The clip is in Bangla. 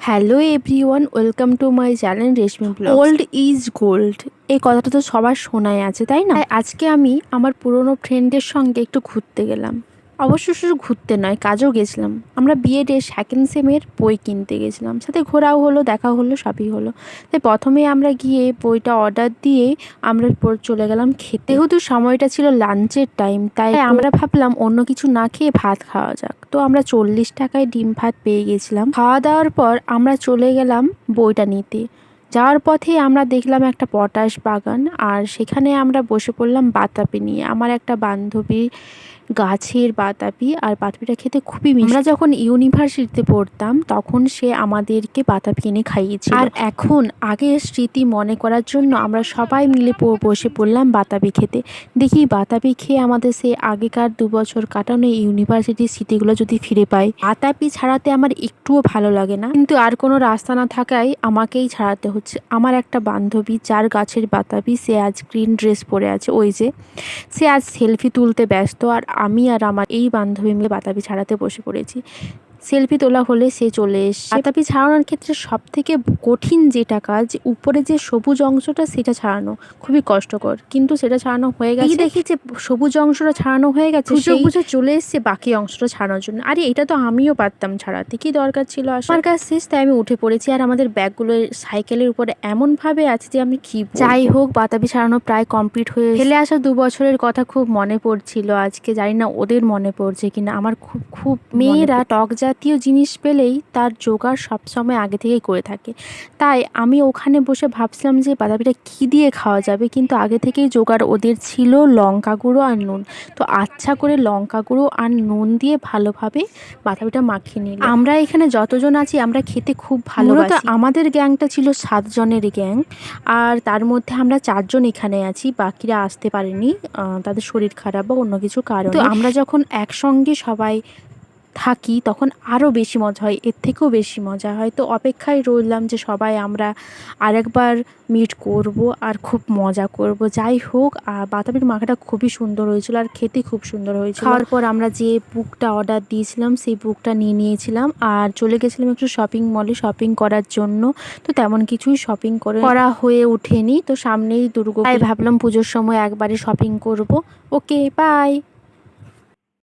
Hello everyone, welcome to my channel Reshmi blogs. Old is gold, এই কথাটা তো সবার শোনাই আছে, তাই না? আজকে আমি আমার পুরনো ফ্রেন্ডের সঙ্গে একটু ঘুরতে গেলাম। অবশ্য শুধু ঘুরতে নয়, কাজও গেছিলাম। আমরা বিএডের সেকেন্ড সেমের বই কিনতে গেছিলাম, সাথে ঘোরাও হলো, দেখা হলো, সবই হলো। তাই প্রথমে আমরা গিয়ে বইটা অর্ডার দিয়ে আমরা চলে গেলাম খেতে। যেহেতু সময়টা ছিল লাঞ্চের টাইম, তাই আমরা ভাবলাম অন্য কিছু না খেয়ে ভাত খাওয়া যাক। তো আমরা 40 টাকায় ডিম ভাত পেয়ে গেছিলাম। খাওয়া দাওয়ার পর আমরা চলে গেলাম বইটা নিতে। যাওয়ার পথে আমরা দেখলাম একটা পটাশ বাগান, আর সেখানে আমরা বসে পড়লাম বাতাবি নিয়ে। আমার একটা বান্ধবী গাছের বাতাবি, আর বাতাবিটা খেতে খুবই মিষ্টি। আমরা যখন ইউনিভার্সিটিতে পড়তাম তখন সে আমাদেরকে বাতাবি এনে খাইয়েছিল। আর এখন আগের স্মৃতি মনে করার জন্য আমরা সবাই মিলে বসে পড়লাম বাতাবি খেতে। দেখি বাতাবি খেয়ে আমাদের সেই আগেকার 2 বছর কাটানো ইউনিভার্সিটির স্মৃতিগুলো যদি ফিরে পাই। বাতাবি ছাড়াতে আমার একটুও ভালো লাগে না, কিন্তু আর কোনো রাস্তা না থাকায় আমাকেই ছাড়াতে হচ্ছে। আমার একটা বান্ধবী যার গাছের বাতাবি, সে আজ গ্রিন ড্রেস পরে আছে, ওই যে সে আজ সেলফি তুলতে ব্যস্ত, আর আমি আর আমার এই বান্ধবী মিলে বাতাবি ছাড়াতে বসে পড়েছি। সেলফি তোলা হলে সে চলে এসে। বাতাবি ছাড়ানোর ক্ষেত্রে সব থেকে কঠিন যেটা কাজ, উপরে যে সবুজ অংশটা সেটা ছাড়ানো খুবই কষ্টকর, কিন্তু সেটা ছাড়ানো হয়ে গেছে। দেখি যে সবুজ অংশটা ছাড়ানো হয়ে গেছে, সুযোগ বুঝে চলে এসছে বাকি অংশটা ছাড়ানোর জন্য। আরে এটা তো আমিও পারতাম ছাড়াতে, কি দরকার ছিল? আমার কাজ শেষ, তাই আমি উঠে পড়েছি। আর আমাদের ব্যাগগুলো সাইকেলের উপরে এমনভাবে আছে যে আমি কি যাই হোক, বাতাবি ছাড়ানো প্রায় কমপ্লিট হয়ে ফেলে আসা 2 বছরের কথা খুব মনে পড়ছিল আজকে। জানি না ওদের মনে পড়ছে কিনা। আমার খুব খুব মেয়েরা টক জাতীয় জিনিস পেলেই তার জোগাড় সবসময় আগে থেকেই করে থাকে। তাই আমি ওখানে বসে ভাবছিলাম যে বাতাবিটা কী দিয়ে খাওয়া যাবে, কিন্তু আগে থেকেই জোগাড় ওদের ছিল লঙ্কা গুঁড়ো আর নুন। তো আচ্ছা করে লঙ্কা গুঁড়ো আর নুন দিয়ে ভালোভাবে বাতাবিটা মাখিয়ে নিল। আমরা এখানে যতজন আছি আমরা খেতে খুব ভালোবাসি। আমাদের গ্যাংটা ছিল 7 জনের গ্যাং, আর তার মধ্যে আমরা 4 জন এখানে আছি, বাকিরা আসতে পারেনি, তাদের শরীর খারাপ বা অন্য কিছু কারণে। তো আমরা যখন একসঙ্গে সবাই থাকি তখন আরও বেশি মজা হয়, এর থেকেও বেশি মজা হয়। তো অপেক্ষায় রইলাম যে সবাই আমরা আরেকবার মিট করব আর খুব মজা করব। যাই হোক, বাতাবির মাখাটা খুবই সুন্দর হয়েছিল আর খেতে খুব সুন্দর হয়েছিল। খাওয়ার পর আমরা যে বুকটা অর্ডার দিয়েছিলাম সেই বুকটা নিয়ে নিয়েছিলাম, আর চলে গেছিলাম একটু শপিং মলে শপিং করার জন্য। তো তেমন কিছুই শপিং করা হয়ে ওঠেনি। তো সামনেই দুর্গাপূজা, তাই ভাবলাম পুজোর সময় একবারে শপিং করব। ওকে, বাই।